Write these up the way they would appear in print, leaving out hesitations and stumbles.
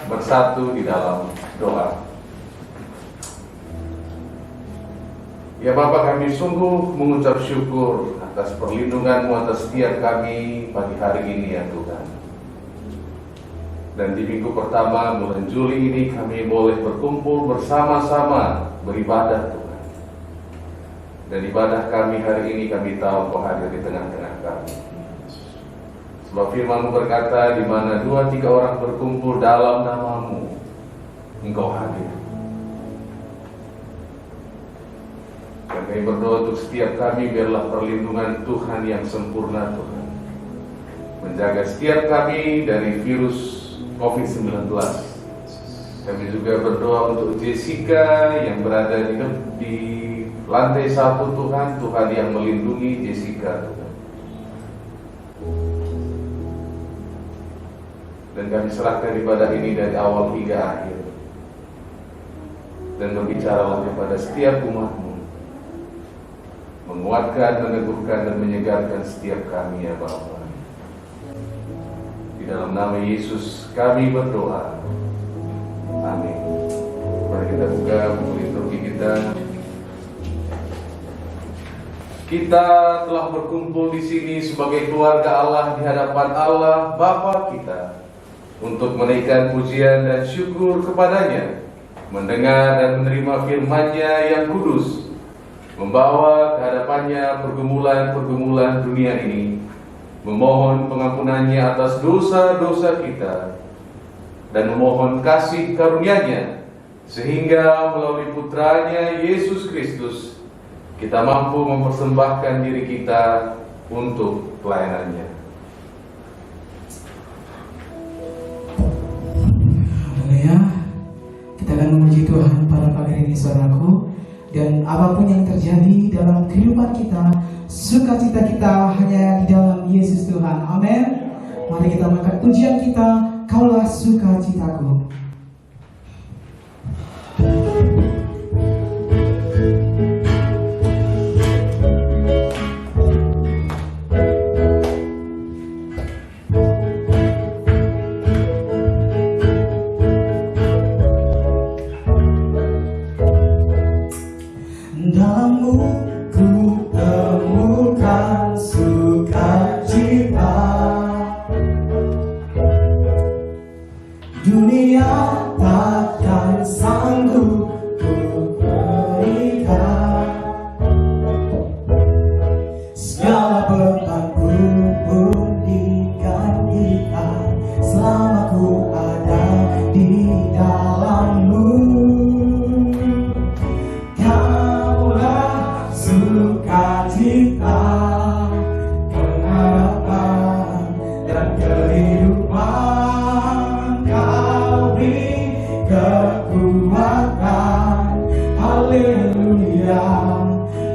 bersatu di dalam doa. Ya Bapa, kami sungguh mengucap syukur atas perlindungan-Mu atas setiap kami pagi hari ini ya Tuhan. Dan di minggu pertama bulan Juli ini kami boleh berkumpul bersama-sama beribadah Tuhan. Dan ibadah kami hari ini kami tahu Kau hadir di tengah-tengah kami. Sebab firman-Mu berkata, di mana 2-3 orang berkumpul dalam nama-Mu, Engkau hadir. Dan kami berdoa untuk setiap kami, biarlah perlindungan Tuhan yang sempurna Tuhan menjaga setiap kami dari virus COVID-19. Kami juga berdoa untuk Jessica yang berada di lantai 1 Tuhan, Tuhan yang melindungi Jessica Tuhan. Dan kami serahkan ibadah ini dari awal hingga akhir. Dan berbicaralah kepada setiap umat-Mu, menguatkan, meneguhkan, dan menyegarkan setiap kami ya Bapa. Di dalam nama Yesus kami berdoa. Amin. Mari kita buka buku liturgi kita. Kita telah berkumpul di sini sebagai keluarga Allah di hadapan Allah Bapa kita, untuk menaikkan pujian dan syukur kepadanya, mendengar dan menerima firman-Nya yang kudus, membawa ke hadapannya pergumulan-pergumulan dunia ini, memohon pengampunannya atas dosa-dosa kita, dan memohon kasih karunia-Nya, sehingga melalui putranya Yesus Kristus, kita mampu mempersembahkan diri kita untuk pelayanan-Nya. Ya, kita akan memuji Tuhan pada pagi ini saudaraku. Dan apapun yang terjadi dalam kehidupan kita, sukacita kita hanya di dalam Yesus Tuhan. Amin. Mari kita mengangkat pujian kita, Kaulah sukacitaku.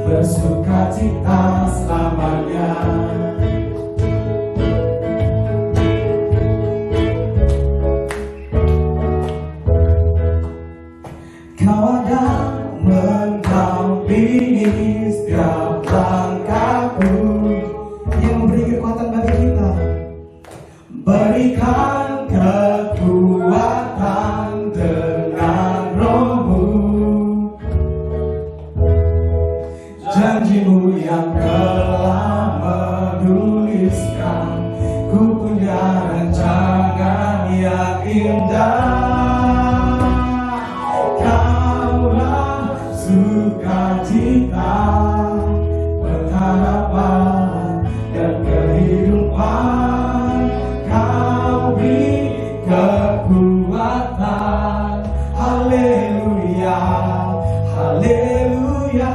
Bersukacita selamanya. Kau ada mendampingi setiap langkahku, yang memberi kekuatan bagi kita, berikan kekuatan dengan Roh-Mu. Janji-Mu yang telah menuliskan, ku punya rancangan yang indah. Kaulah sukacita, pengharapan dan kehidupan. Kau beri kekuatan. Haleluya, haleluya.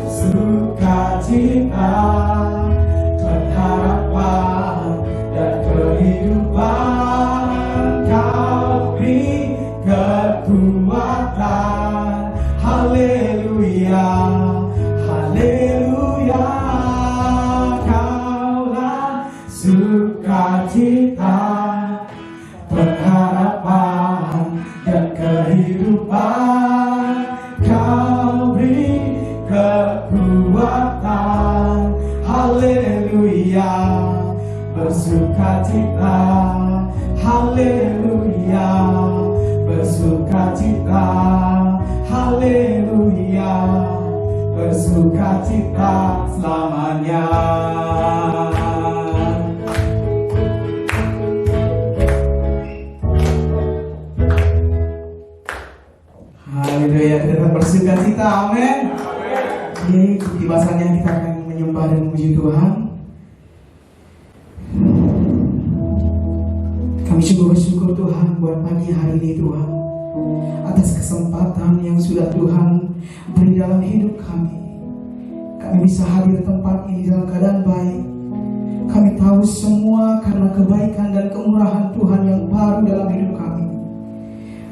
Sukacita, pengharapan dan kehidupan. Kau beri kekuatan. Haleluya, haleluya. Kaulah sukacita, pengharapan dan kehidupan. Kau beri kekuatan. Haleluya, bersukacita, haleluya, bersukacita, haleluya, bersukacita selamanya. Haleluya, kita tetap bersukacita, amin. Oke, di bahasanya kita akan menyembah dan memuji Tuhan. Kami sungguh bersyukur Tuhan buat pagi hari ini Tuhan, atas kesempatan yang sudah Tuhan beri dalam hidup kami. Kami bisa hadir tempat ini dalam keadaan baik. Kami tahu semua karena kebaikan dan kemurahan Tuhan yang baru dalam hidup kami.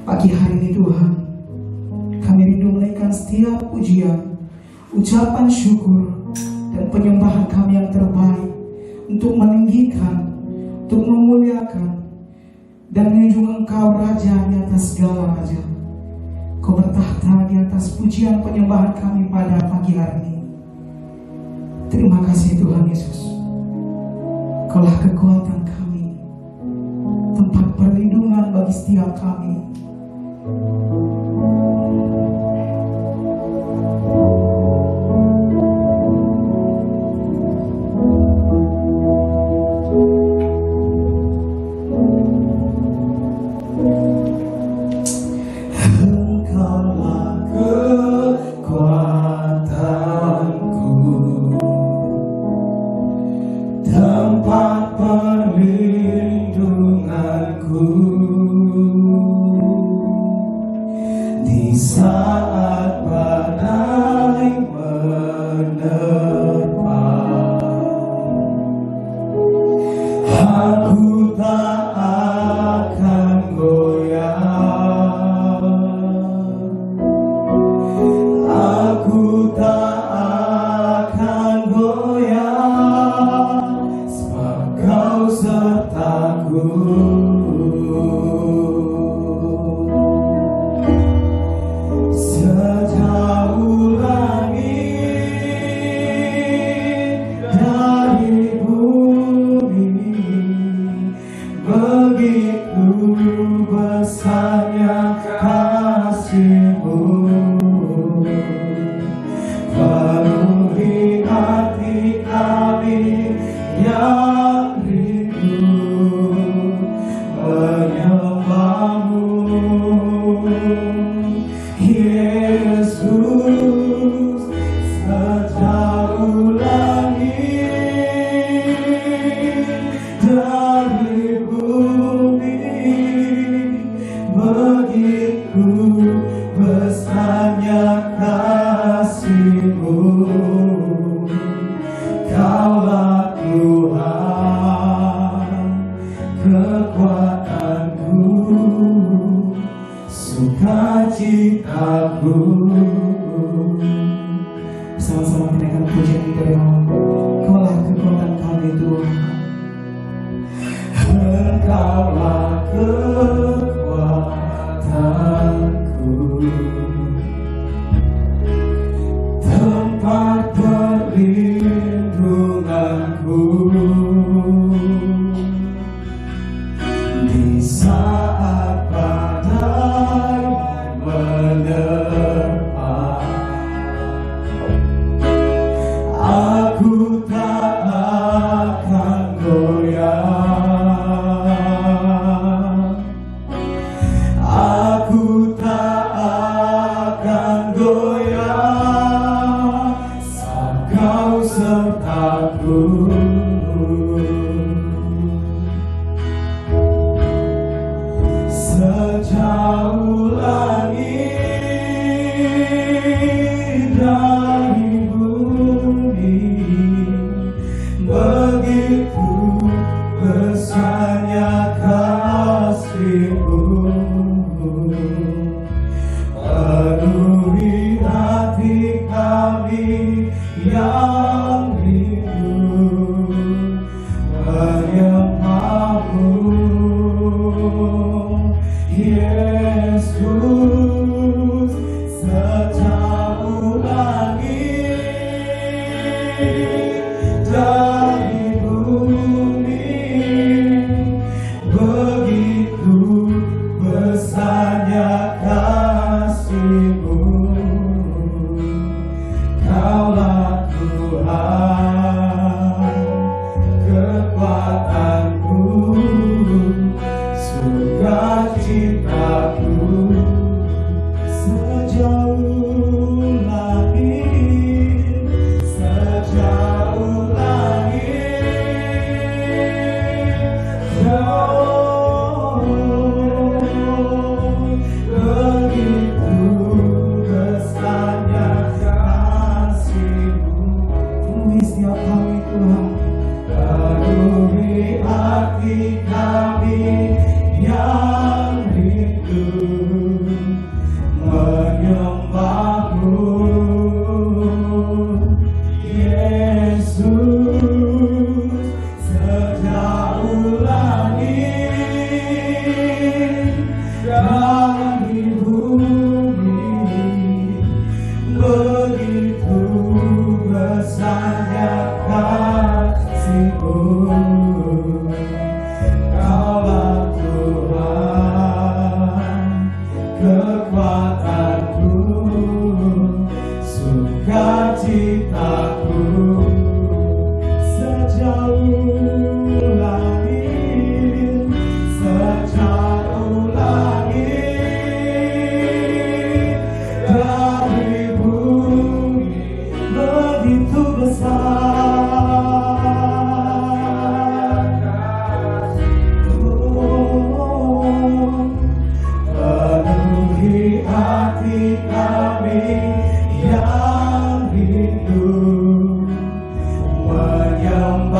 Pagi hari ini Tuhan, kami rindu menaikkan setiap pujian, ucapan syukur, dan penyembahan kami yang terbaik untuk meninggikan, untuk memuliakan, dan menjunjung Engkau Raja di atas segala raja. Kau bertahta di atas pujian penyembahan kami pada pagi hari ini. Terima kasih Tuhan Yesus. Kaulah kekuatan kami, tempat perlindungan bagi setiap kami. Sama-sama menaikkan pujian di dalam Kaulah kekuatan kami Tuhan. Engkaulah kekuatanku, tempat perlindunganku di saat badai menerpa. Aku tak akan goyah, aku tak akan goyah, saat Kau sertaku. Sejauh langit dari bumi, begitu besarnya kasih-Mu, penuhi hati kami yang rindu menyembah-Mu, Yesus. Sejauh langit dari bumi, kami yang rindu menyembah-Mu, Yesus, sejauh langit dari bumi, begitu besarnya kasih-Mu. Kaulah Tuhan, kekuatanku, sukacitaku, sejauh langit, sejauh langit dari bumi, begitu besar. Penuhi hati kami yang rindu menyembah-Mu,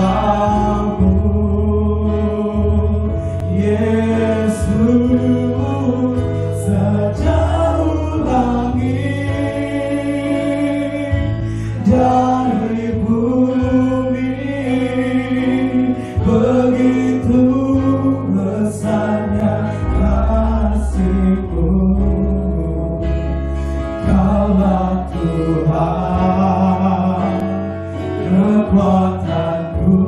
Yesus, sejauh langit dari bumi, begitu besarnya kasih-Mu. Kaulah Tuhan, kekuatanku,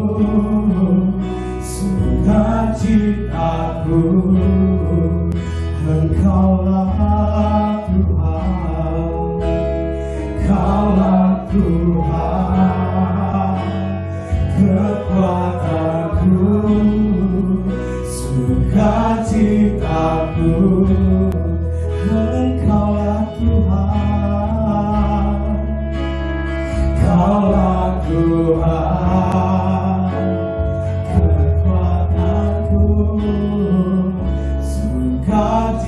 sukacitaku, Engkaulah Tuhan, Kaulah Tuhan, kekuatanku, sukacitaku, Engkaulah Tuhan, Kaulah Tuhan, kekuatanku, sukacitaku.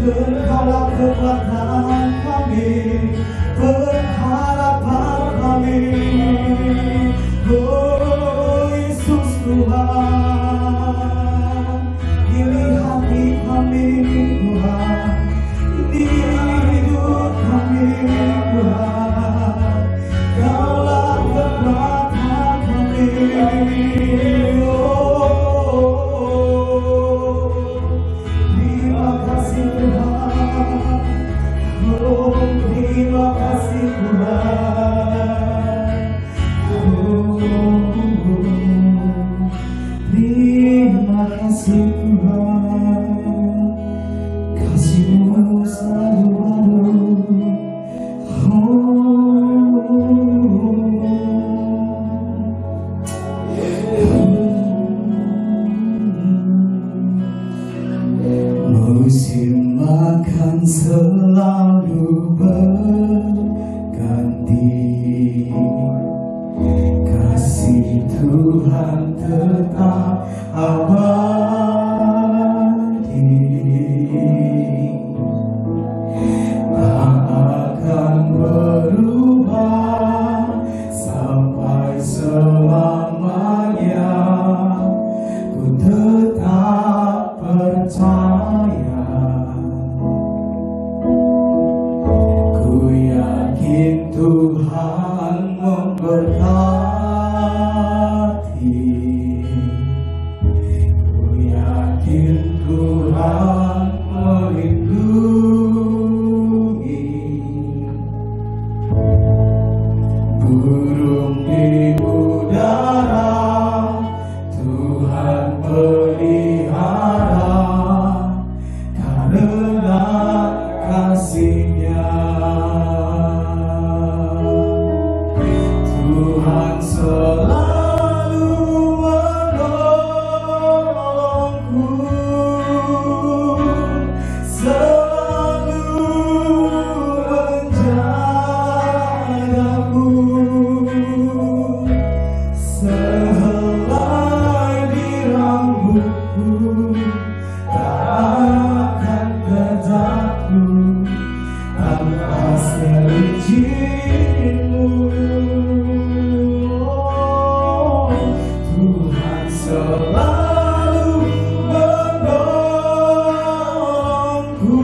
Engkaulah kekuatan kami, pengharapan kami, oh Yesus Tuhan, pilih hati kami Tuhan, di hidup kami Tuhan, Kaulah kekuatan kami, terima kasih Tuhan, oh terima kasih Tuhan, oh terima kasih Tuhan, kasih-Mu selalu baru. Musim makan selalu berganti, kasih Tuhan tetap abadi, tak akan berubah sampai selamanya. Ku tetap percaya Tuhan memberkati. Ku yakin Tuhan melindungi. Burung di udara Tuhan pelihara karena kasih-Nya. Tuhan selalu menolongku, selalu menjagaku. Sehelai di rambutku tak akan terjatuh tanpa seizin-Mu. Tuhan selalu menolongku,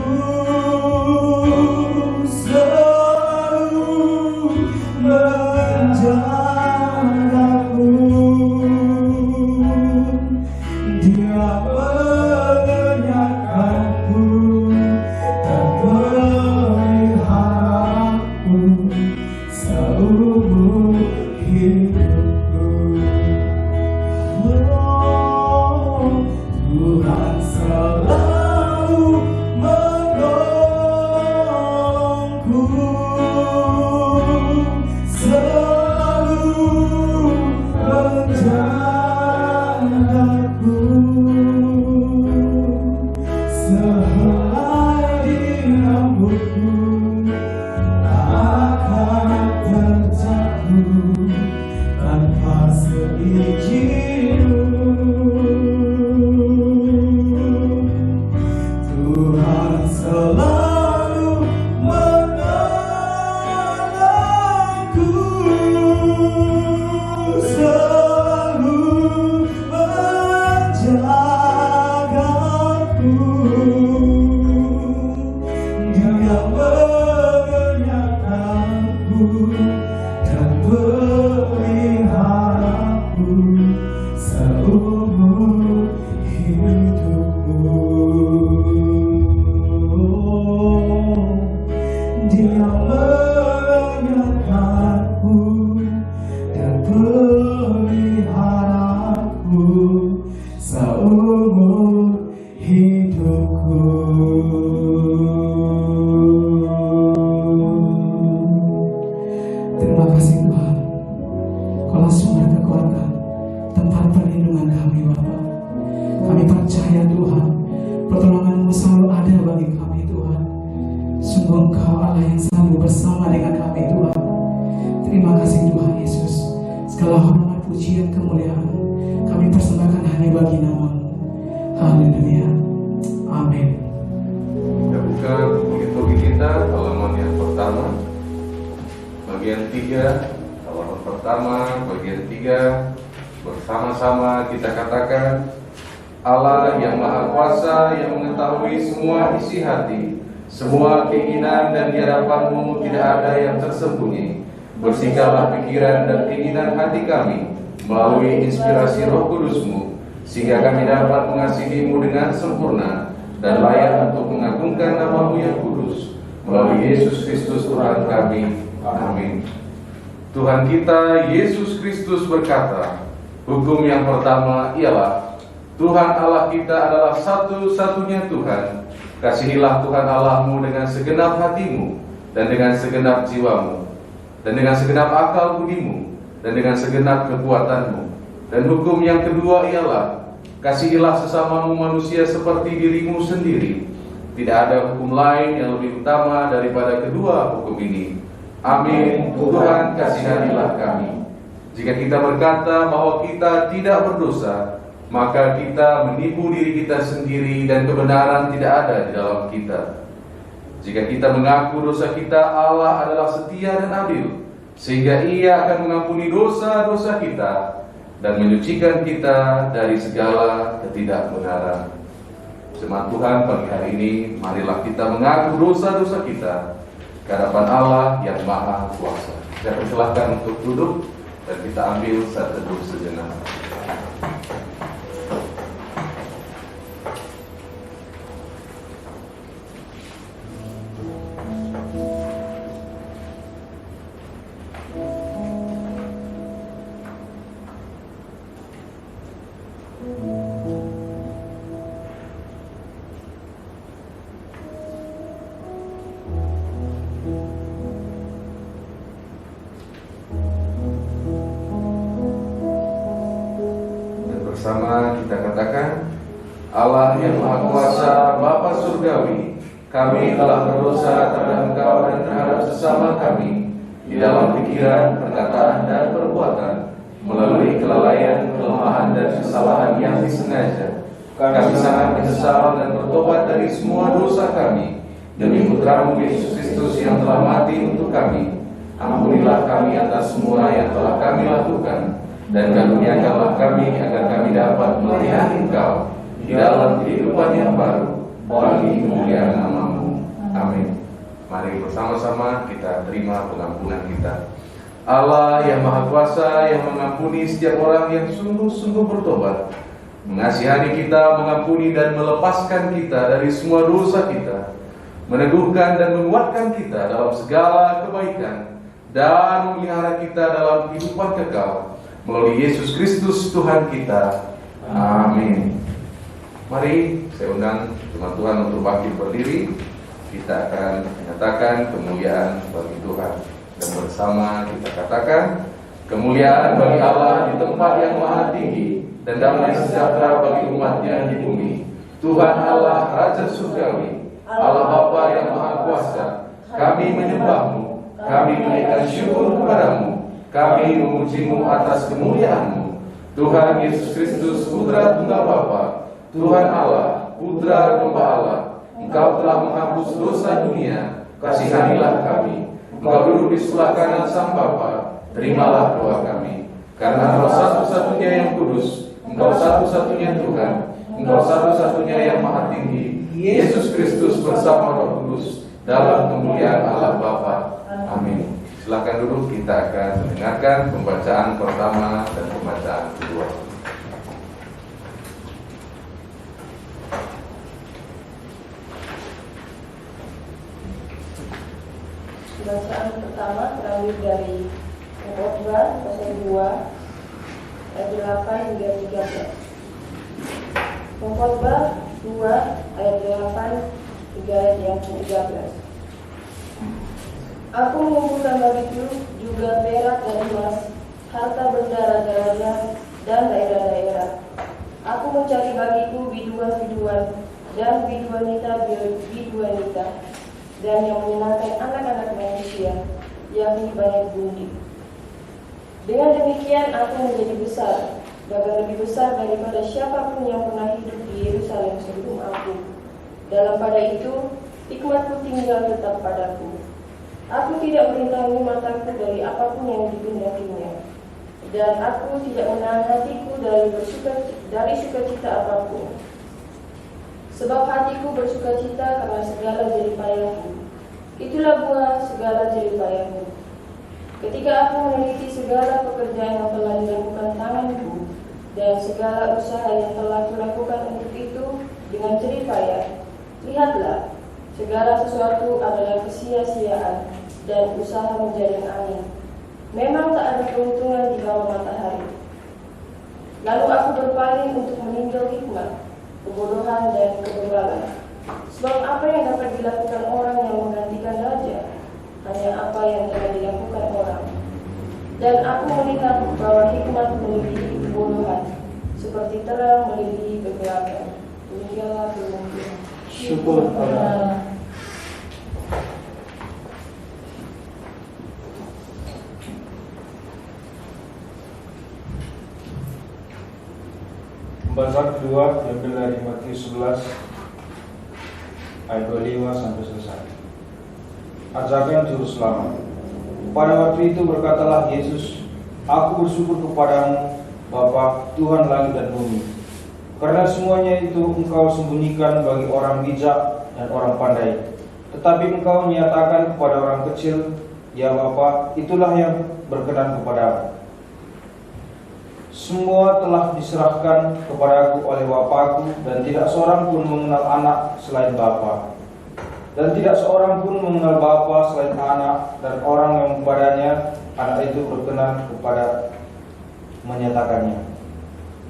selalu menjagaku. Dia menyertaku dan peliharaku seumur hidupku. Oh, Tuhan selalu menolongku, selalu menjagaku. Sehelai di rambutku tak akan terjatuh tanpa seizin-Mu. Tuhan selalu menolongku, selalu menjagaku. Dia menyertaku dan peliharaku seumur hidupku. Dia menyertaku dan peliharaku seumur hidupku. Terima kasih Tuhan, Kaulah sumber kekuatan, tempat perlindungan kami Bapa. Kami percaya Tuhan, pertolongan-Mu selalu ada bagi kami Tuhan. Sungguh Engkau Allah yang selalu bersama dengan kami Tuhan. Terima kasih Tuhan Yesus. Segala hormat, pujian, kemuliaan kami persembahkan hanya bagi nama-Mu. Haleluya. Amin. Kita buka buku kita halaman yang pertama, bagian 3, halaman pertama, bagian 3. Bersama-sama kita katakan, Allah yang Maha Kuasa, yang mengetahui semua isi hati, semua keinginan dan harapan-Mu tidak ada yang tersembunyi. Bersihkanlah pikiran dan keinginan hati kami melalui inspirasi Roh Kudus-Mu, sehingga kami dapat mengasihi-Mu dengan sempurna dan layak untuk mengagungkan nama-Mu yang kudus, melalui Yesus Kristus Tuhan kami. Amin. Tuhan kita Yesus Kristus berkata, hukum yang pertama ialah Tuhan Allah kita adalah satu-satunya Tuhan. Kasihilah Tuhan Allah-Mu dengan segenap hatimu, dan dengan segenap jiwamu, dan dengan segenap akal budimu, dan dengan segenap kekuatanmu. Dan hukum yang kedua ialah kasihilah sesamamu manusia seperti dirimu sendiri. Tidak ada hukum lain yang lebih utama daripada kedua hukum ini. Amin. Tuhan kasihanilah kami. Jika kita berkata bahwa kita tidak berdosa, maka kita menipu diri kita sendiri dan kebenaran tidak ada di dalam kita. Jika kita mengaku dosa kita, Allah adalah setia dan adil, sehingga Ia akan mengampuni dosa-dosa kita dan menyucikan kita dari segala ketidakbenaran. Jemaat Tuhan, pagi hari ini marilah kita mengaku dosa-dosa kita ke hadapan Allah yang Maha Kuasa. Saya persilahkan untuk duduk dan kita ambil saat teduh sejenak. Bersama kita katakan, Allah yang Maha Kuasa, Bapa Surgawi, kami telah berdosa terhadap Engkau dan terhadap sesama kami di dalam pikiran, perkataan, dan perbuatan, melalui kelalaian, kelemahan, dan kesalahan yang disengaja. Kami sangat menyesal dan bertobat dari semua dosa kami demi Putramu Yesus Kristus yang telah mati untuk kami. Ampunilah kami atas semua yang telah kami lakukan, dan karuniakanlah kami agar kami dapat melayani Engkau di dalam kehidupan yang baru bagi kemuliaan nama-Mu. Amin. Mari bersama-sama kita terima pengampunan kita. Allah yang Maha Kuasa, yang mengampuni setiap orang yang sungguh-sungguh bertobat, mengasihani kita, mengampuni dan melepaskan kita dari semua dosa kita, meneguhkan dan menguatkan kita dalam segala kebaikan, dan memelihara kita dalam kehidupan kekal melalui Yesus Kristus Tuhan kita. Amin. Mari saya undang teman Tuhan untuk bangkit berdiri. Kita akan menyatakan kemuliaan bagi Tuhan, dan bersama kita katakan, kemuliaan bagi Allah di tempat yang maha tinggi, dan damai sejahtera bagi umatnya di bumi. Tuhan Allah Raja Surgawi, Allah Bapa yang Maha Kuasa, kami menyembah-Mu, kami menaikkan syukur kepada-Mu, kami memuji-Mu atas kemuliaan-Mu. Tuhan Yesus Kristus, Putra Tunggal Bapa, Tuhan Allah, Putra Domba Allah, Engkau telah menghapus dosa dunia, kasihanilah kami. Engkau duduk di sebelah kanan Sang Bapa, terimalah doa kami. Karena Engkau satu-satunya yang kudus, Engkau satu-satunya Tuhan, Engkau satu-satunya yang maha tinggi, Yesus Kristus bersama Roh Kudus, dalam kemuliaan Allah Bapa. Amin. Silakan duduk, kita akan mendengarkan pembacaan pertama dan pembacaan kedua. Bacaan pertama terambil dari Khotbah pasal 2 ayat 8 hingga 13. Khotbah 2 ayat 8 hingga ayat yang ke-13. Aku mengumpulkan bagiku juga perak dan emas, harta benda raja-raja dan daerah-daerah. Aku mencari bagiku biduan-biduan dan biduanita, dan yang menyenangkan anak-anak manusia, yakni banyak bundi. Dengan demikian aku menjadi besar, bahkan lebih besar daripada siapapun yang pernah hidup di Yerusalem sebelum aku. Dalam pada itu, hikmatku tinggal tetap padaku. Aku tidak merintangi mataku dari apapun yang dikehendakinya, dan aku tidak menahan hatiku dari sukacita apapun. Sebab hatiku bersukacita karena segala jeripayahku. Itulah buah segala jeripayahku. Ketika aku meneliti segala pekerjaan yang telah dilakukan tanganku, dan segala usaha yang telah kulakukan untuk itu dengan jeripayah, lihatlah, segala sesuatu adalah kesia-siaan dan usaha menjaring angin. Memang tak ada keuntungan di bawah matahari. Lalu aku berpaling untuk meninjau hikmat, kebodohan dan kebebalan. Sebab apa yang dapat dilakukan orang yang menggantikan raja? Hanya apa yang telah dilakukan orang. Dan aku melihat bahwa hikmat melebihi kebodohan, seperti terang melebihi kegelapan. Demikianlah firman Tuhan. Syukur pada Allah. Pembacaan kedua diambil dari Matius 11 ayat 25 sampai selesai. Ajakan juru selamat. Pada waktu itu berkatalah Yesus, Aku bersyukur kepadamu, Bapa, Tuhan langit dan bumi, karena semuanya itu Engkau sembunyikan bagi orang bijak dan orang pandai, tetapi Engkau menyatakan kepada orang kecil. Ya Bapa, itulah yang berkenan kepadamu. Semua telah diserahkan kepadaku oleh Bapakku, dan tidak seorang pun mengenal anak selain Bapa, dan tidak seorang pun mengenal Bapa selain anak, dan orang yang kepadanya anak itu berkenan kepada menyatakannya.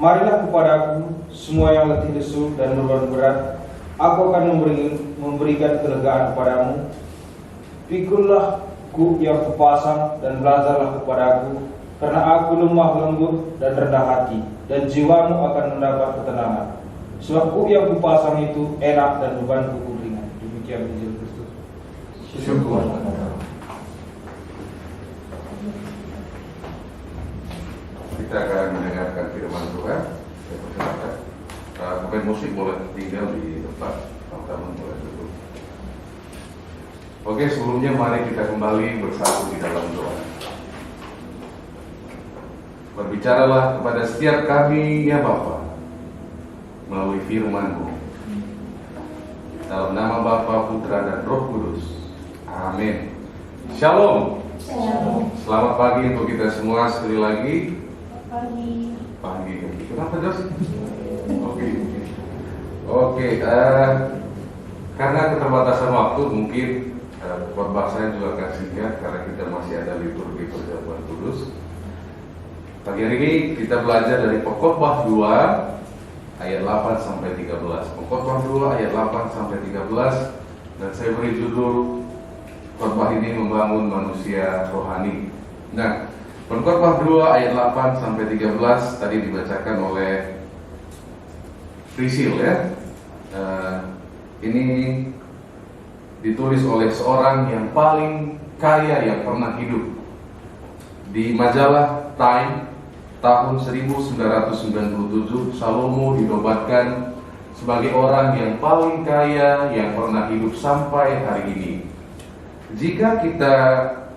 Marilah kepadaku semua yang letih lesu dan beban berat, aku akan memberikan kelegaan kepadamu. Pikullah ku yang kupasang dan belajarlah kepadaku, karena aku lemah lembut dan rendah hati, dan jiwamu akan mendapat ketenangan. Sebab ku yang kupasang itu enak dan bebanku ringan. Demikian Injil Kristus. Syukur. Kita akan mendengarkan firman Tuhan. Saya persilakan. Pemain musik boleh tinggal di tempat, teman-teman boleh duduk. Oke, sebelumnya mari kita kembali bersatu di dalam doa. Berbicaralah kepada setiap kami, ya Bapa, melalui firman-Mu. Dalam nama Bapa, Putra, dan Roh Kudus. Amin. Shalom. Shalom. Selamat pagi untuk kita semua sekali lagi. Pagi. Pagi. Kenapa Jos? Oke. Karena keterbatasan waktu mungkin khotbah saya juga akan singkat karena kita masih ada liturgi perjamuan kudus. Pagi hari ini kita belajar dari Pengkhotbah 2 ayat 8 sampai 13. Pengkhotbah 2 ayat 8 sampai 13, dan saya beri judul khotbah ini membangun manusia rohani. Nah, Pengkhotbah 2 ayat 8 sampai 13 tadi dibacakan oleh Prisil ya. Ini ditulis oleh seorang yang paling kaya yang pernah hidup. Di majalah Time tahun 1997, Salomo dinobatkan sebagai orang yang paling kaya yang pernah hidup sampai hari ini. Jika kita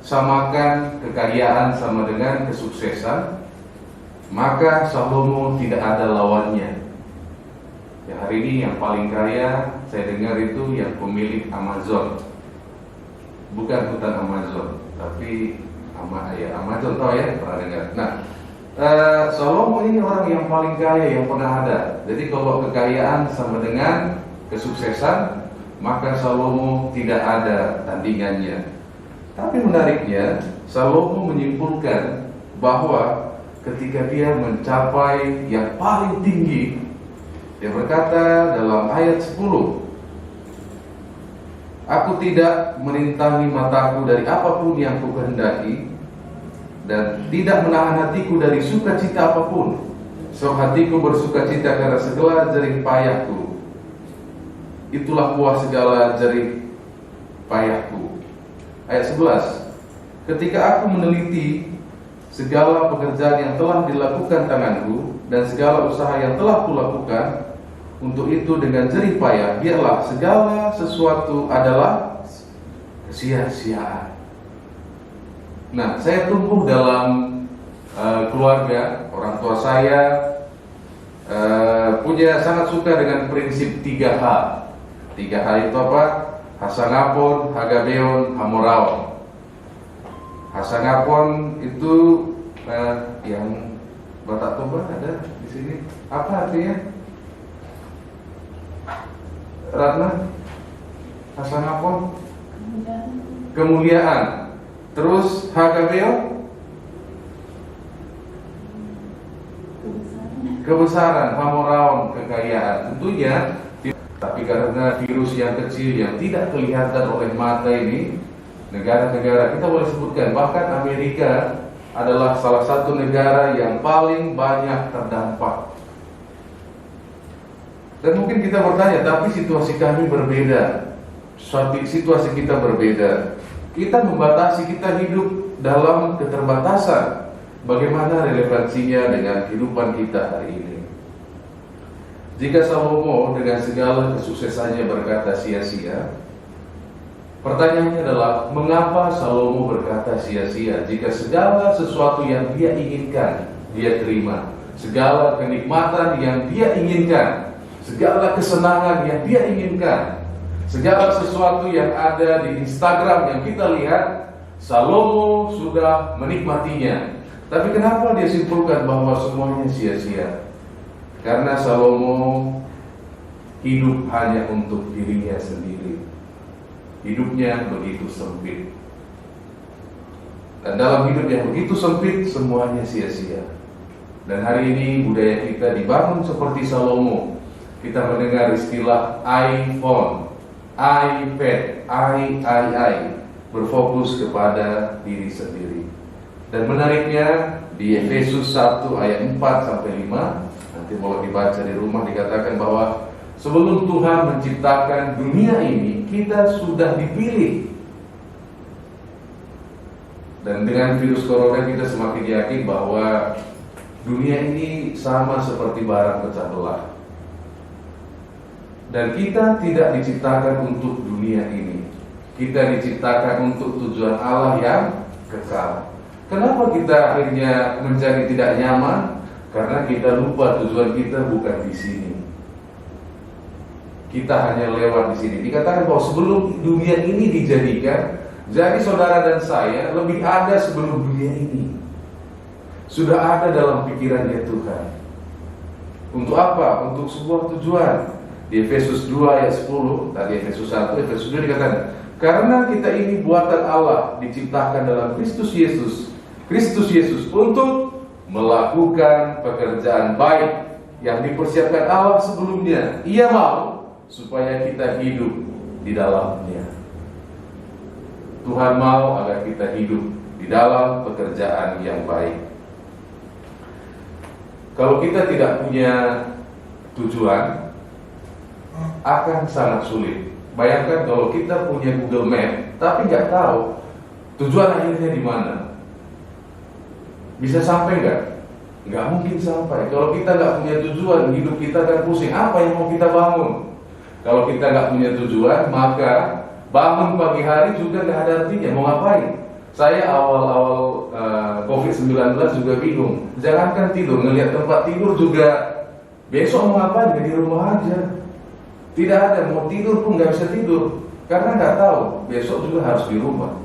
samakan kekayaan sama dengan kesuksesan, maka Salomo tidak ada lawannya. Ya, hari ini yang paling kaya saya dengar itu yang pemilik Amazon, bukan hutan Amazon, tapi Amazon, tahu ya, pernah dengar. Nah, Salomo ini orang yang paling kaya yang pernah ada. Jadi kalau kekayaan sama dengan kesuksesan, maka Salomo tidak ada tandingannya. Tapi menariknya, Salomo menyimpulkan bahwa ketika dia mencapai yang paling tinggi, dia berkata dalam ayat 10, "Aku tidak merintangi mataku dari apapun yang kukehendaki, dan tidak menahan hatiku dari sukacita apapun. Sebab hatiku bersukacita karena segala jerih payahku. Itulah puas segala jerih payahku." Ayat 11, "Ketika aku meneliti segala pekerjaan yang telah dilakukan tanganku dan segala usaha yang telah kulakukan, untuk itu dengan jerih payah, biarlah segala sesuatu adalah sia-siaan." Nah, saya tumbuh dalam keluarga, orang tua saya sangat suka dengan prinsip 3H. 3H itu apa? Hasangapon, Hagabeon, Hamoraon. Hasangapon itu yang Batak Toba ada di sini. Apa artinya? Ratna? Hasangapon? Kemuliaan. Terus Hagabeon? Kebesaran. Hamoraon, kekayaan. Tentunya, tapi karena virus yang kecil yang tidak kelihatan oleh mata ini, negara-negara kita boleh sebutkan, bahkan Amerika adalah salah satu negara yang paling banyak terdampak. Dan mungkin kita bertanya, tapi situasi kami berbeda. Situasi kita berbeda. Kita membatasi, kita hidup dalam keterbatasan. Bagaimana relevansinya dengan kehidupan kita hari ini? Jika Salomo dengan segala kesuksesannya berkata sia-sia, pertanyaannya adalah, mengapa Salomo berkata sia-sia jika segala sesuatu yang dia inginkan dia terima, segala kenikmatan yang dia inginkan, segala kesenangan yang dia inginkan, segala sesuatu yang ada di Instagram yang kita lihat, Salomo sudah menikmatinya. Tapi kenapa dia simpulkan bahwa semuanya sia-sia? Karena Salomo hidup hanya untuk dirinya sendiri. Hidupnya begitu sempit. Dan dalam hidup yang begitu sempit, semuanya sia-sia. Dan hari ini budaya kita dibangun seperti Salomo. Kita mendengar istilah iPhone, iPad, berfokus kepada diri sendiri. Dan menariknya di Efesus 1 ayat 4 sampai 5, nanti boleh dibaca di rumah, dikatakan bahwa sebelum Tuhan menciptakan dunia ini, kita sudah dipilih. Dan dengan virus corona kita semakin yakin bahwa dunia ini sama seperti barang pecah belah. Dan kita tidak diciptakan untuk dunia ini. Kita diciptakan untuk tujuan Allah yang kekal. Kenapa kita akhirnya menjadi tidak nyaman? Karena kita lupa tujuan kita bukan di sini. Kita hanya lewat di sini. Dikatakan bahwa sebelum dunia ini dijadikan, jadi saudara dan saya lebih ada sebelum dunia ini. Sudah ada dalam pikirannya Tuhan. Untuk apa? Untuk sebuah tujuan. Di Efesus 2 ayat 10, tadi Efesus 1, Efesus 2 dikatakan, karena kita ini buatan Allah, diciptakan dalam Kristus Yesus untuk melakukan pekerjaan baik yang dipersiapkan Allah sebelumnya. Ia mau supaya kita hidup di dalamnya. Tuhan mau agar kita hidup di dalam pekerjaan yang baik. Kalau kita tidak punya tujuan, akan sangat sulit. Bayangkan kalau kita punya Google Map, tapi nggak tahu tujuan akhirnya di mana. Bisa sampai nggak? Nggak mungkin sampai. Kalau kita nggak punya tujuan, hidup kita akan pusing. Apa yang mau kita bangun? Kalau kita nggak punya tujuan, maka bangun pagi hari juga nggak ada artinya. Mau ngapain? Saya awal-awal COVID-19 juga bingung. Jangankan tidur, ngelihat tempat tidur juga. Besok mau ngapain? Di rumah aja. Tidak ada, mau tidur pun nggak bisa tidur. Karena nggak tahu, besok juga harus di rumah.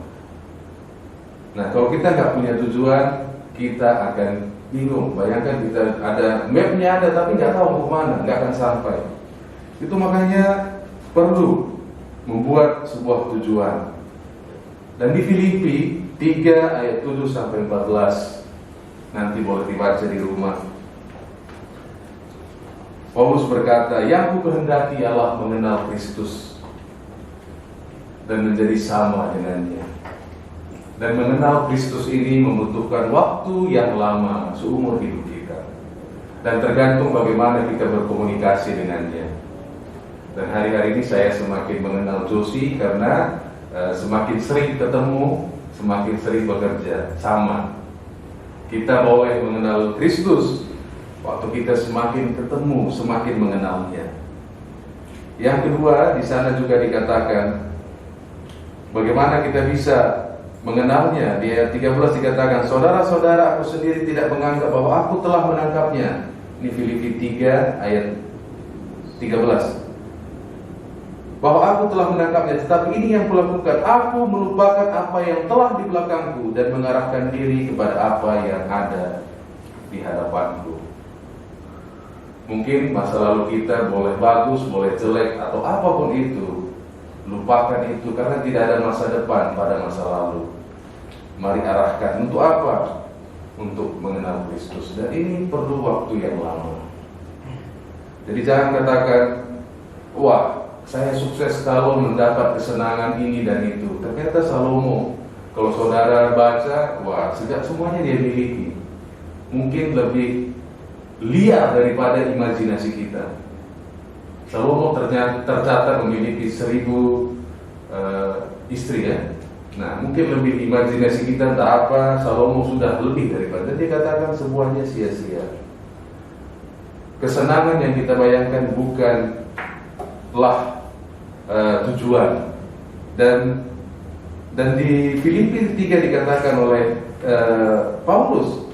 Nah, kalau kita nggak punya tujuan, kita akan bingung. Bayangkan kita ada mapnya ada, tapi nggak tahu mau kemana, nggak akan sampai. Itu makanya perlu membuat sebuah tujuan. Dan di Filipi 3 ayat 7 sampai 14, nanti boleh dibaca di rumah. Paulus berkata, yang ku kehendaki Allah mengenal Kristus dan menjadi sama dengannya. Dan mengenal Kristus ini membutuhkan waktu yang lama seumur hidup kita. Dan tergantung bagaimana kita berkomunikasi dengannya. Dan hari-hari ini saya semakin mengenal Josie karena semakin sering ketemu, semakin sering bekerja sama. Kita boleh mengenal Kristus waktu kita semakin ketemu, semakin mengenalnya. Yang kedua, di sana juga dikatakan bagaimana kita bisa mengenalnya. Di ayat 13 dikatakan, saudara-saudara, aku sendiri tidak menganggap bahwa aku telah menangkapnya. Ini Filipi 3 ayat 13. Bahwa aku telah menangkapnya, tetapi ini yang kulakukan, aku melupakan apa yang telah di belakangku dan mengarahkan diri kepada apa yang ada di hadapanku. Mungkin masa lalu kita boleh bagus, boleh jelek, atau apapun itu. Lupakan itu karena tidak ada masa depan pada masa lalu. Mari arahkan untuk apa? Untuk mengenal Kristus. Dan ini perlu waktu yang lama. Jadi jangan katakan, wah, saya sukses kalau mendapat kesenangan ini dan itu. Ternyata Salomo, kalau saudara baca, wah, sejak semuanya dia miliki. Mungkin lebih liar daripada imajinasi kita. Salomo tercatat memiliki 1000 istri ya. Nah, mungkin lebih imajinasi kita entah apa, Salomo sudah lebih daripada. Dia katakan semuanya sia-sia. Kesenangan yang kita bayangkan bukanlah tujuan. Dan di Filipi 3 dikatakan oleh Paulus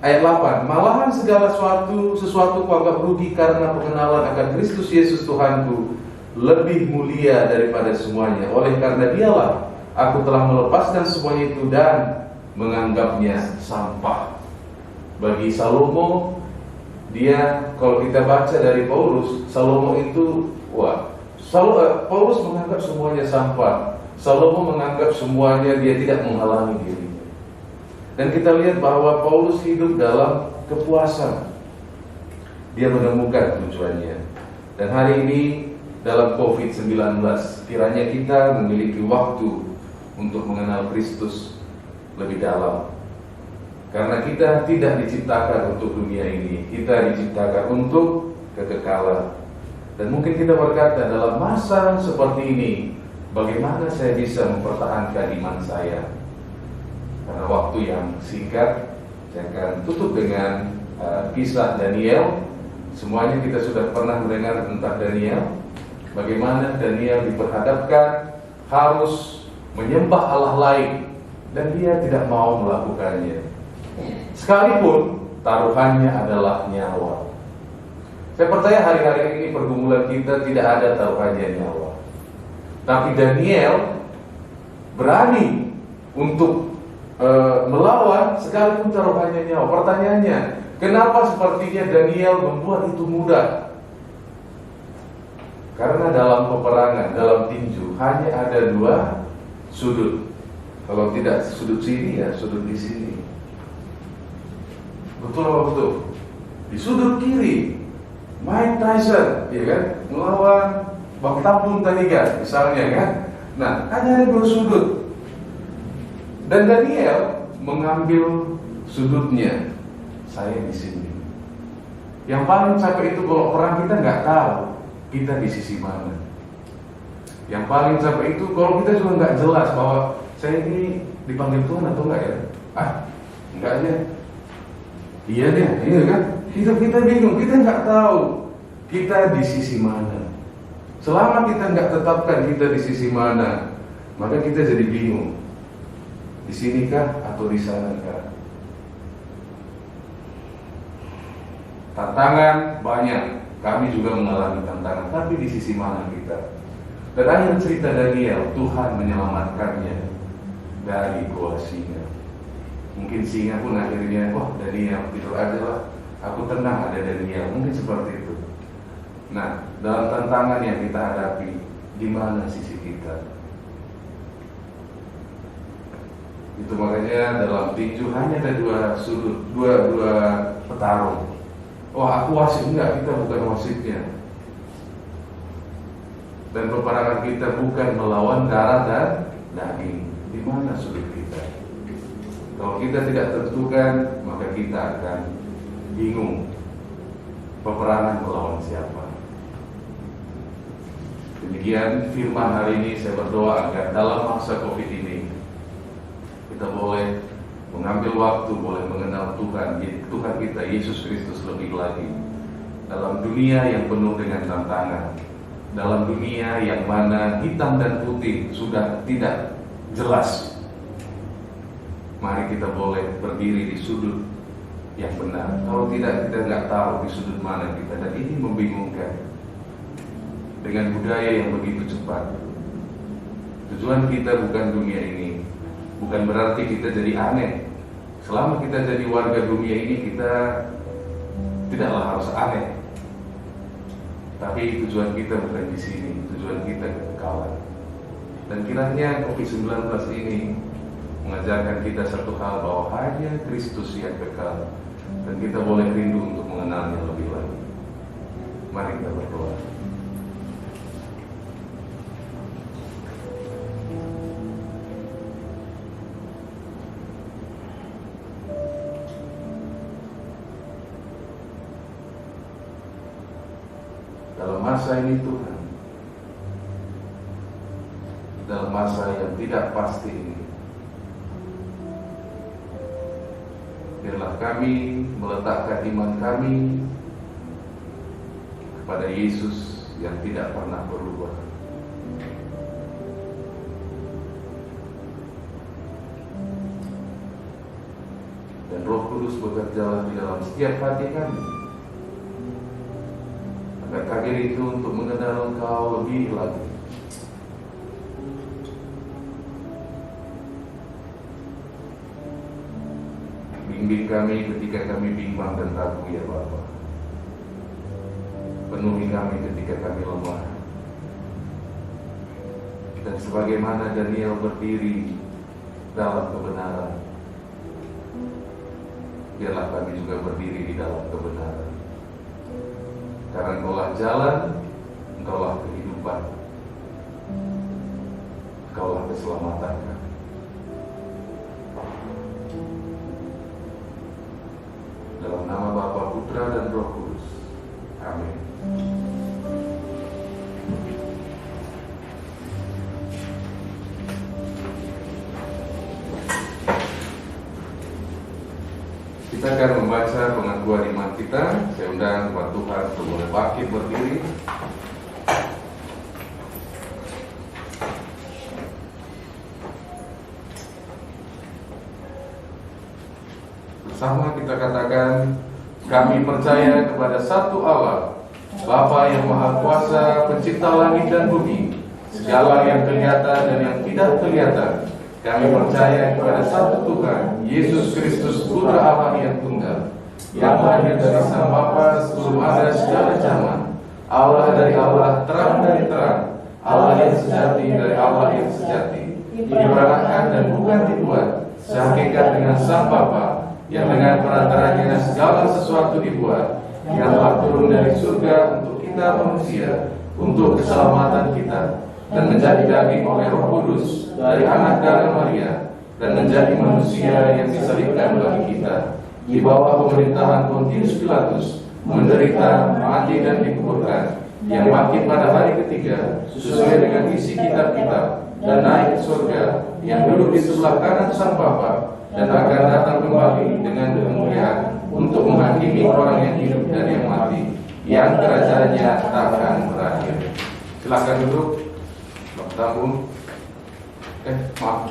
ayat 8, malahan segala sesuatu kuanggap rugi karena pengenalan akan Kristus Yesus Tuhanku, lebih mulia daripada semuanya. Oleh karena dialah aku telah melepaskan semuanya itu dan menganggapnya sampah. Bagi Salomo, dia, kalau kita baca dari Paulus, Salomo itu, Paulus menganggap semuanya sampah. Salomo menganggap semuanya dia tidak menghalangi dirinya. Dan kita lihat bahwa Paulus hidup dalam kepuasan. Dia menemukan tujuannya. Dan hari ini dalam COVID-19, kiranya kita memiliki waktu untuk mengenal Kristus lebih dalam. Karena kita tidak diciptakan untuk dunia ini, kita diciptakan untuk kekekalan. Dan mungkin kita berkata, dalam masa seperti ini, bagaimana saya bisa mempertahankan iman saya? Karena waktu yang singkat, saya akan tutup dengan kisah Daniel. Semuanya kita sudah pernah mendengar tentang Daniel. Bagaimana Daniel diperhadapkan harus menyembah Allah lain, dan dia tidak mau melakukannya. Sekalipun taruhannya adalah nyawa. Saya percaya hari-hari ini pergumulan kita tidak ada taruhannya nyawa. Tapi Daniel berani untuk melawan sekalipun taruhannya nyawa. Pertanyaannya, kenapa sepertinya Daniel membuat itu mudah? Karena dalam peperangan, dalam tinju hanya ada dua sudut. Kalau tidak sudut sini, ya sudut di sini. Betul apa betul? Di sudut kiri, Mike Tyson, ya kan, melawan Bang Tapung Tanigan, misalnya kan. Nah, hanya ada dua sudut. Dan Daniel mengambil sudutnya. Saya di sini. Yang paling capek itu kalau perang kita nggak tahu kita di sisi mana. Yang paling capek itu kalau kita juga nggak jelas bahwa saya ini dipanggil Tuhan atau enggak ya? Enggak aja. Iya deh, iya kan? Kita bingung, kita nggak tahu kita di sisi mana. Selama kita nggak tetapkan kita di sisi mana, maka kita jadi bingung. Di sinikah atau di sanakah? Tantangan banyak, kami juga mengalami tantangan, tapi di sisi mana kita? Dan akhir cerita Daniel, Tuhan menyelamatkannya dari gua singa. Mungkin singa pun akhirnya, Daniel tidur aja lah, aku tenang ada Daniel. Mungkin seperti itu. Nah, dalam tantangan yang kita hadapi, di mana sisi kita? Itu makanya dalam tinju hanya ada dua sudut, dua petarung. Aku wasit, enggak, kita bukan wasitnya. Dan peperangan kita bukan melawan darah dan daging. Di mana sudut kita? Kalau kita tidak tentukan, maka kita akan bingung. Peperangan melawan siapa? Demikian firman hari ini, saya berdoa agar dalam masa COVID ini kita boleh mengambil waktu, boleh mengenal Tuhan kita Yesus Kristus lebih lagi. Dalam dunia yang penuh dengan tantangan, dalam dunia yang mana hitam dan putih sudah tidak jelas, mari kita boleh berdiri di sudut yang benar. Kalau tidak, kita nggak tahu di sudut mana kita, dan ini membingungkan. Dengan budaya yang begitu cepat, tujuan kita bukan dunia ini. Bukan berarti kita jadi aneh. Selama kita jadi warga dunia ini, kita tidaklah harus aneh. Tapi tujuan kita bukan di sini, tujuan kita kekekalan. Dan kiranya COVID-19 ini mengajarkan kita satu hal, bahwa hanya Kristus yang kekal, dan kita boleh rindu untuk mengenalnya lebih lagi. Mari kita berdoa. Dalam masa ini Tuhan, dalam masa yang tidak pasti ini, biarlah kami meletakkan iman kami kepada Yesus yang tidak pernah berubah. Dan Roh Kudus bekerjalah di dalam setiap hati kami, Berkat diri itu untuk mengenal Engkau lebih lagi. Bimbing kami ketika kami bimbang dan ragu ya Bapa. Penuhi kami ketika kami lemah. Dan sebagaimana Daniel berdiri dalam kebenaran, biarlah kami juga berdiri di dalam kebenaran. Karena Engkaulah jalan, Engkaulah kehidupan, Engkaulah keselamatan kami. Dalam nama Bapa, Putra, dan Roh Kudus. Amin. Kita akan membaca pengakuan iman kita. Saya undang Tuhan Tuhan untuk boleh bangkit berdiri. Bersama kita katakan, kami percaya kepada satu Allah, Bapa yang Maha Kuasa, Pencipta langit dan bumi, segala yang kelihatan dan yang tidak kelihatan. Kami percaya kepada satu Tuhan, Yesus Kristus, Putra Allah yang tunggal, yang lahir dari Sang Bapa sebelum ada segala zaman, Allah dari Allah, terang dari terang, Allah yang sejati dari Allah yang sejati, diperanakkan dan bukan dibuat, sehakikat dengan Sang Bapa, yang dengan perantaranya segala sesuatu dibuat, yang telah turun dari surga untuk kita manusia, untuk keselamatan kita, dan menjadi daging oleh Roh Kudus dari anak darah Maria, dan menjadi manusia yang disalibkan bagi kita, di bawah pemerintahan Pontius Pilatus, menderita, mati dan dikuburkan, yang bangkit pada hari ketiga sesuai dengan isi kitab-kitab, dan naik ke surga, yang duduk di sebelah kanan Sang Bapa, dan akan datang kembali dengan kemuliaan untuk menghakimi orang yang hidup dan yang mati, yang kerajaannya tak akan berakhir. Silakan duduk. Tabung. Maaf.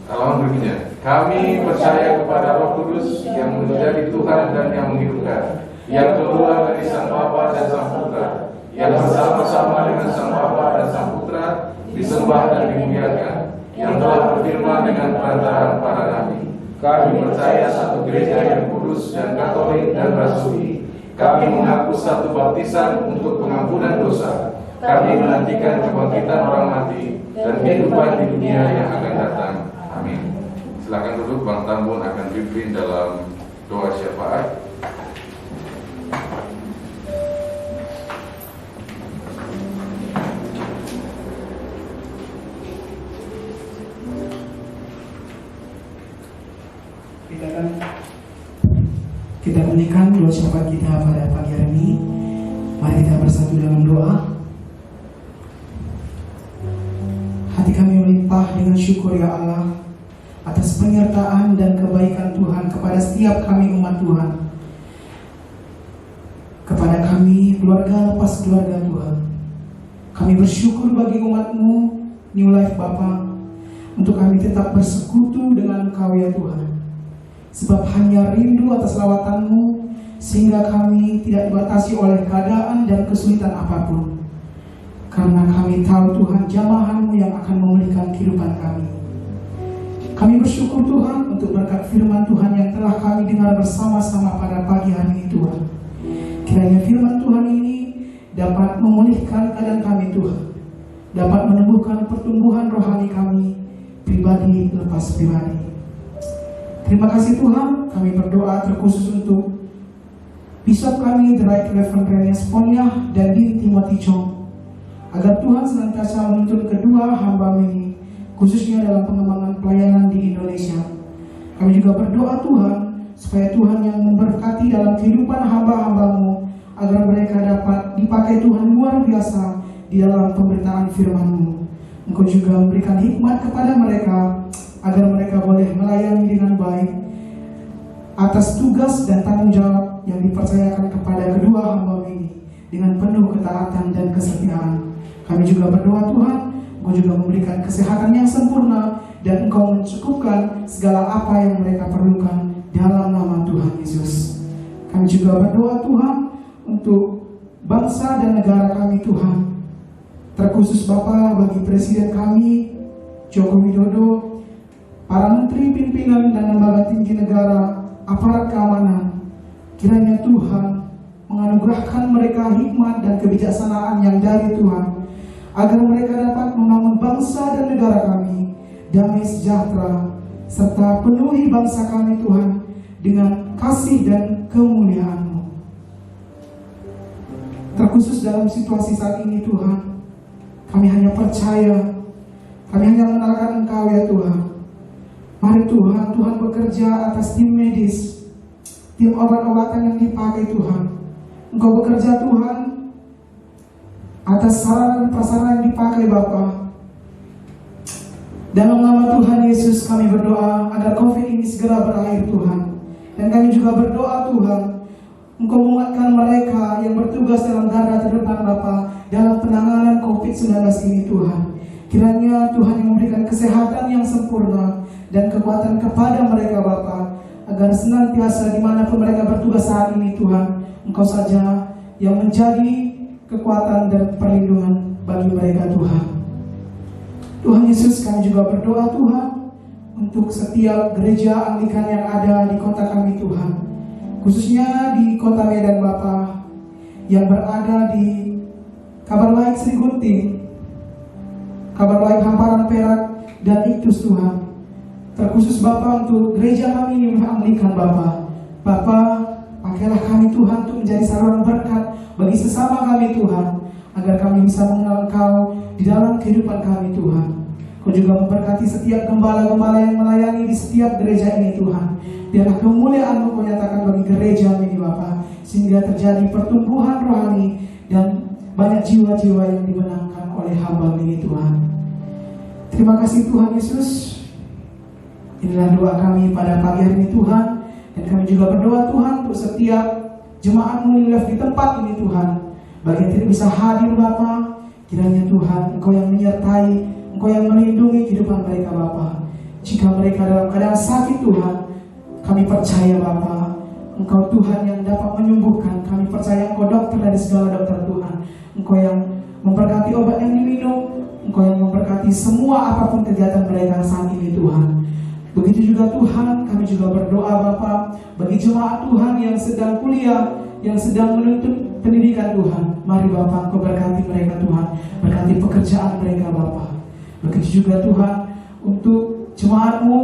Halaman berikutnya. Kami percaya kepada Roh Kudus yang menjadi Tuhan dan yang menghidupkan, yang keluar dari Sang Bapa dan Sang Putra, yang bersama-sama dengan Sang Bapa dan Sang Putra disembah dan dimuliakan, yang telah berfirman dengan perantaraan para nabi. Kami percaya satu gereja yang kudus dan katolik dan rasuli. Kami mengaku satu baptisan untuk pengampunan dosa. Kami menantikan kebangkitan orang mati dan kehidupan di dunia yang akan datang. Amin. Silakan duduk. Bang Tambun akan pimpin dalam doa syafaat. Kita berikan doa syafaat kita pada pagi hari ini. Mari kita bersatu dalam doa. Hati kami melimpah dengan syukur ya Allah atas penyertaan dan kebaikan Tuhan kepada setiap kami umat Tuhan, kepada kami keluarga lepas keluarga Tuhan. Kami bersyukur bagi umat-Mu New Life Bapa, untuk kami tetap bersekutu dengan Engkau ya Tuhan, sebab hanya rindu atas lawatan-Mu, sehingga kami tidak dibatasi oleh keadaan dan kesulitan apapun. Karena kami tahu Tuhan jamahan-Mu yang akan memulihkan kehidupan kami. Kami bersyukur Tuhan untuk berkat firman Tuhan yang telah kami dengar bersama-sama pada pagi hari ini Tuhan. Kiranya firman Tuhan ini dapat memulihkan keadaan kami Tuhan, dapat menumbuhkan pertumbuhan rohani kami, pribadi lepas pribadi. Terima kasih Tuhan, kami berdoa terkhusus untuk Bishop kami, The Right Reverend Renius Ponyah dan Dean Timothy Chong, agar Tuhan senantiasa menuntun kedua hamba ini, khususnya dalam pengembangan pelayanan di Indonesia. Kami juga berdoa Tuhan, supaya Tuhan yang memberkati dalam kehidupan hamba-hamba-Mu, agar mereka dapat dipakai Tuhan luar biasa di dalam pemberitaan firman-Mu. Engkau juga memberikan hikmat kepada mereka, agar mereka boleh melayani dengan baik atas tugas dan tanggung jawab yang dipercayakan kepada kedua hamba ini dengan penuh ketaatan dan kesetiaan. Kami juga berdoa Tuhan, Engkau juga memberikan kesehatan yang sempurna, dan Engkau mencukupkan segala apa yang mereka perlukan dalam nama Tuhan Yesus. Kami juga berdoa Tuhan untuk bangsa dan negara kami Tuhan. Terkhusus Bapa bagi Presiden kami Joko Widodo, para menteri, pimpinan dan lembaga tinggi negara, aparat keamanan. Kiranya Tuhan menganugerahkan mereka hikmat dan kebijaksanaan yang dari Tuhan, agar mereka dapat membangun bangsa dan negara kami damai sejahtera, serta penuhi bangsa kami Tuhan dengan kasih dan kemuliaan-Mu. Terkhusus dalam situasi saat ini Tuhan, kami hanya percaya, kami hanya mengenalkan Engkau ya Tuhan. Mari Tuhan, Tuhan bekerja atas tim medis, tim obat-obatan yang dipakai Tuhan. Engkau bekerja Tuhan atas sarana dan prasarana yang dipakai Bapa. Dalam nama Tuhan Yesus kami berdoa agar COVID ini segera berakhir Tuhan. Dan kami juga berdoa Tuhan, Engkau menguatkan mereka yang bertugas dalam garda terdepan Bapa dalam penanganan COVID-19 ini Tuhan. Kiranya Tuhan yang memberikan kesehatan yang sempurna dan kekuatan kepada mereka Bapa, agar senantiasa dimanapun mereka bertugas saat ini Tuhan, Engkau saja yang menjadi kekuatan dan perlindungan bagi mereka Tuhan. Tuhan Yesus, kami juga berdoa Tuhan untuk setiap gereja Anglikan yang ada di kota kami Tuhan, khususnya di kota Medan Bapa, yang berada di Kabar Baik Sri Gunting, Kabar Baik Hamparan Perak, dan Iktus Tuhan. Terkhusus Bapa untuk gereja kami ini Anglikan Bapa. Bapa, pakailah kami Tuhan untuk menjadi saluran berkat bagi sesama kami Tuhan, agar kami bisa mengenal Engkau di dalam kehidupan kami Tuhan. Kau juga memberkati setiap gembala-gembala yang melayani di setiap gereja ini Tuhan. Biarlah kemuliaan-Mu Kau nyatakan bagi gereja ini Bapa, sehingga terjadi pertumbuhan rohani dan banyak jiwa-jiwa yang dimenangkan oleh hamba ini Tuhan. Terima kasih Tuhan Yesus. Inilah doa kami pada pagi hari ini Tuhan. Dan kami juga berdoa Tuhan untuk setiap jemaat-Mu yang di tempat ini Tuhan, bagi yang tidak bisa hadir Bapa, kiranya Tuhan Engkau yang menyertai, Engkau yang melindungi kehidupan mereka Bapa. Jika mereka dalam keadaan sakit Tuhan, kami percaya Bapa, Engkau Tuhan yang dapat menyembuhkan. Kami percaya Engkau dokter dari segala dokter Tuhan. Engkau yang memberkati obat yang diminum, Engkau yang memberkati semua apapun kegiatan mereka saat ini Tuhan. Begitu juga Tuhan, kami juga berdoa Bapa bagi jemaat Tuhan yang sedang kuliah, yang sedang menuntut pendidikan Tuhan. Mari Bapa Engkau berkati mereka Tuhan, berkati pekerjaan mereka Bapa. Begitu juga Tuhan untuk jemaat-Mu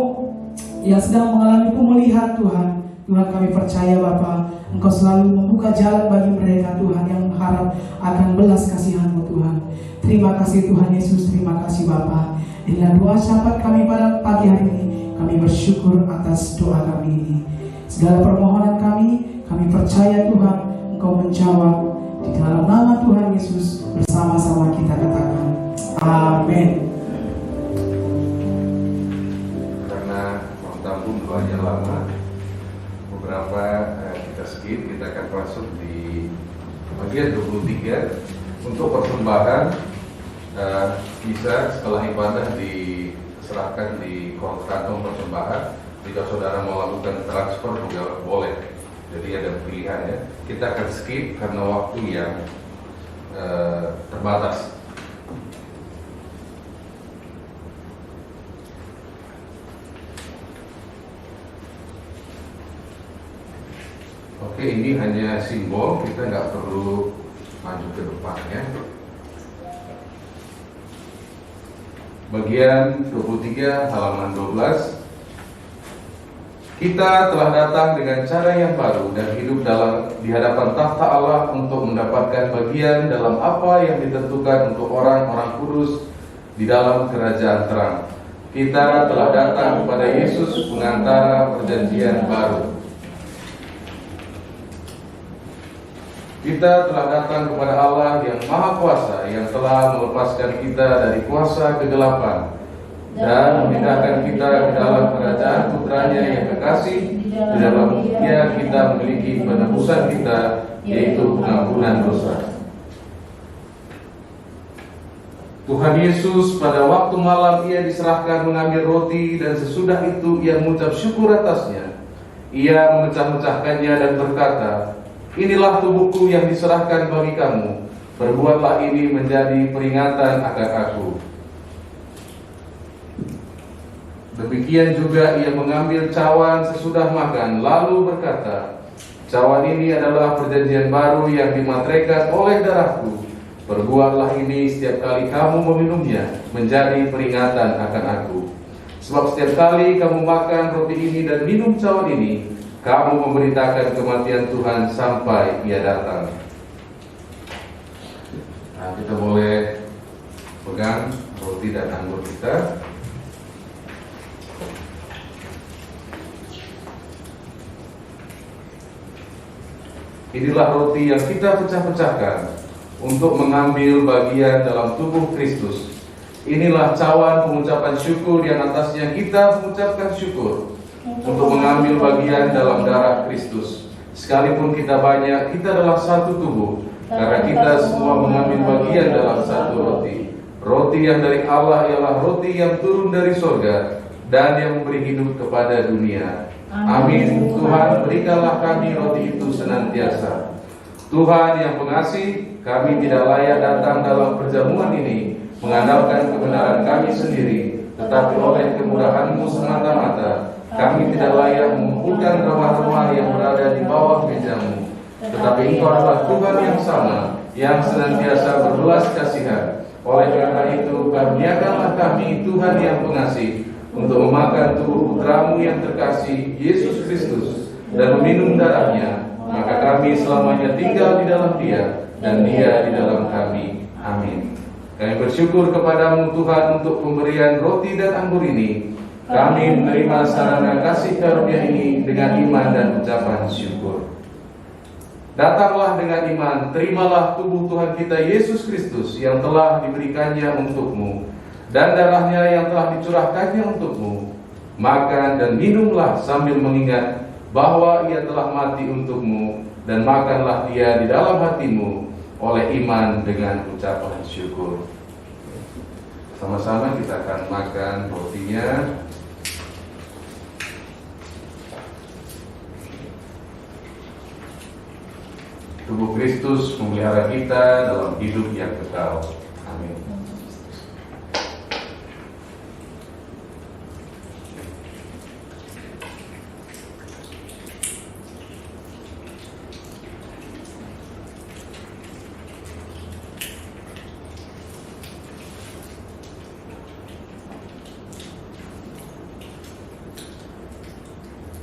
yang sedang mengalami pemulihan Tuhan. Tuhan kami percaya Bapa, Engkau selalu membuka jalan bagi mereka Tuhan yang mengharap akan belas kasihan-Mu Tuhan. Terima kasih Tuhan Yesus, terima kasih Bapa. Inilah doa syafaat kami pada pagi hari ini. Kami bersyukur atas doa kami ini. Segala permohonan kami percaya Tuhan Engkau menjawab. Di dalam nama Tuhan Yesus bersama-sama kita katakan amin. Karena tampung doanya lama, beberapa kita skip, kita akan masuk di bagian 23 untuk persembahan. Bisa setelah ibadah diserahkan di kantong persembahan. Jika saudara mau lakukan transfer juga boleh. Jadi ada pilihannya. Kita akan skip karena waktu yang terbatas. Oke, ini hanya simbol, kita nggak perlu maju ke depannya. Bagian 23 halaman 12. Kita telah datang dengan cara yang baru dan hidup di hadapan takhta Allah untuk mendapatkan bagian dalam apa yang ditentukan untuk orang-orang kudus di dalam kerajaan terang. Kita telah datang kepada Yesus pengantara perjanjian baru. Kita telah datang kepada Allah yang Maha Kuasa, yang telah melepaskan kita dari kuasa kegelapan dan memindahkan kita ke dalam kerajaan Putranya yang kekasih. Di dalam Dia kita memiliki penebusan kita, yaitu pengampunan dosa. Tuhan Yesus pada waktu malam Ia diserahkan mengambil roti, dan sesudah itu Ia mengucap syukur atasnya. Ia memecah-mecahkannya dan berkata, Inilah tubuhku yang diserahkan bagi kamu. Perbuatlah ini menjadi peringatan akan aku. Demikian juga ia mengambil cawan sesudah makan, lalu berkata, cawan ini adalah perjanjian baru yang dimateraikan oleh darahku. Perbuatlah ini setiap kali kamu meminumnya, menjadi peringatan akan aku. Sebab setiap kali kamu makan roti ini dan minum cawan ini, kamu memberitakan kematian Tuhan sampai Ia datang. Nah, kita boleh pegang roti dan anggur kita. Inilah roti yang kita pecah-pecahkan untuk mengambil bagian dalam tubuh Kristus. Inilah cawan pengucapan syukur yang atasnya kita mengucapkan syukur untuk mengambil bagian dalam darah Kristus. Sekalipun kita banyak, kita adalah satu tubuh, karena kita semua mengambil bagian dalam satu roti. Roti yang dari Allah ialah roti yang turun dari sorga dan yang memberi hidup kepada dunia. Amin. Tuhan, berikanlah kami roti itu senantiasa. Tuhan yang pengasih, kami tidak layak datang dalam perjamuan ini mengandalkan kebenaran kami sendiri, tetapi oleh kemurahan-Mu semata-mata. Kami tidak layak mengumpulkan remah-remah yang berada di bawah meja-Mu, tetapi Engkau adalah Tuhan yang sama, yang senantiasa berbelas kasihan. Oleh karena itu, karuniakanlah kami, Tuhan yang pengasih, untuk memakan tubuh Putra-Mu yang terkasih, Yesus Kristus, dan meminum darahnya. Maka kami selamanya tinggal di dalam Dia, dan Dia di dalam kami. Amin. Kami bersyukur kepadamu Tuhan untuk pemberian roti dan anggur ini. Kami menerima sarana kasih karunia ini dengan iman dan ucapan syukur. Datanglah dengan iman, terimalah tubuh Tuhan kita Yesus Kristus yang telah diberikannya untukmu, dan darahnya yang telah dicurahkannya untukmu. Makan dan minumlah sambil mengingat bahwa Ia telah mati untukmu, dan makanlah Dia di dalam hatimu oleh iman dengan ucapan syukur. Sama-sama kita akan makan rotinya. Tubuh Kristus memelihara kita dalam hidup yang kekal. Amin.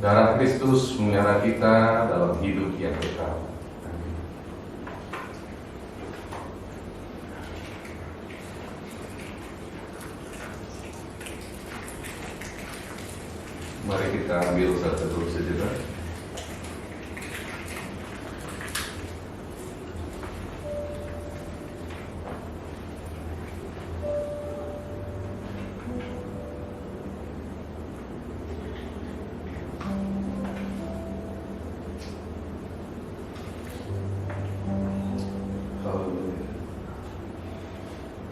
Darah Kristus memelihara kita dalam hidup yang kekal. Mari kita ambil satu dulu sejenak.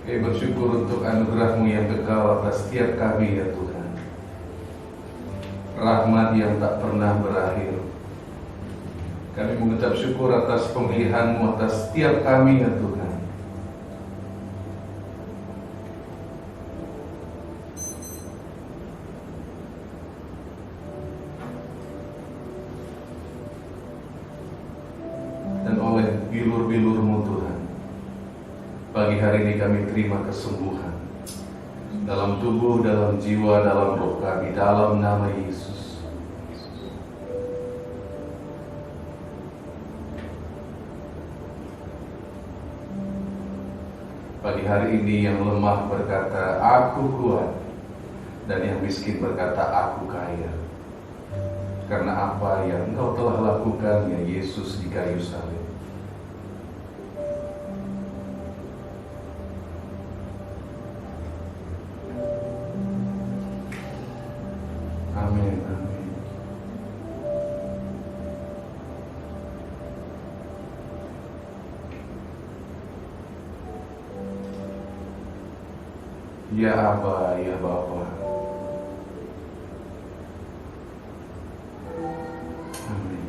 Kami bersyukur untuk anugerah-Mu yang kekal atas setiap kami ya Tuhan. Rahmat yang tak pernah berakhir. Kami mengucap syukur atas pemilihan-Mu atas setiap kami ya Tuhan. Dan oleh bilur-bilur-Mu Tuhan, pagi hari ini kami terima kesembuhan dalam tubuh, dalam jiwa, dalam roh kami, dalam nama Yesus. Pagi hari ini yang lemah berkata, aku kuat, dan yang miskin berkata, aku kaya. Karena apa yang Engkau telah lakukan, ya Yesus, di kayu salib. Amin, amin. Ya Aba, ya Bapa. Amin.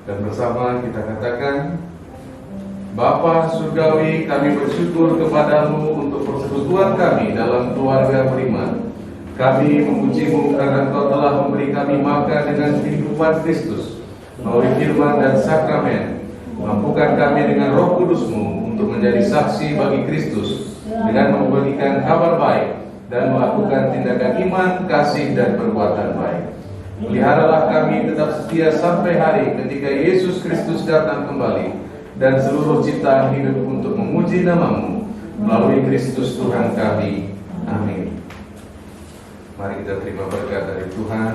Dan bersama kita katakan, Bapa Surgawi, kami bersyukur kepadamu untuk persekutuan kami dalam keluarga beriman. Kami memujimu karena Engkau telah memberi kami makan dengan kehidupan Kristus melalui firman dan sakramen. Mampukan kami dengan Roh Kudus-Mu untuk menjadi saksi bagi Kristus dengan membagikan kabar baik dan melakukan tindakan iman, kasih, dan perbuatan baik. Peliharalah kami tetap setia sampai hari ketika Yesus Kristus datang kembali, dan seluruh ciptaan hidup untuk memuji nama-Mu melalui Kristus Tuhan kami. Amin. Mari kita terima berkat dari Tuhan.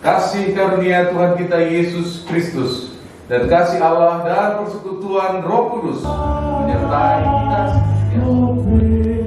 Kasih karunia Tuhan kita Yesus Kristus dan kasih Allah dan persekutuan Roh Kudus menyertai kita sekalian.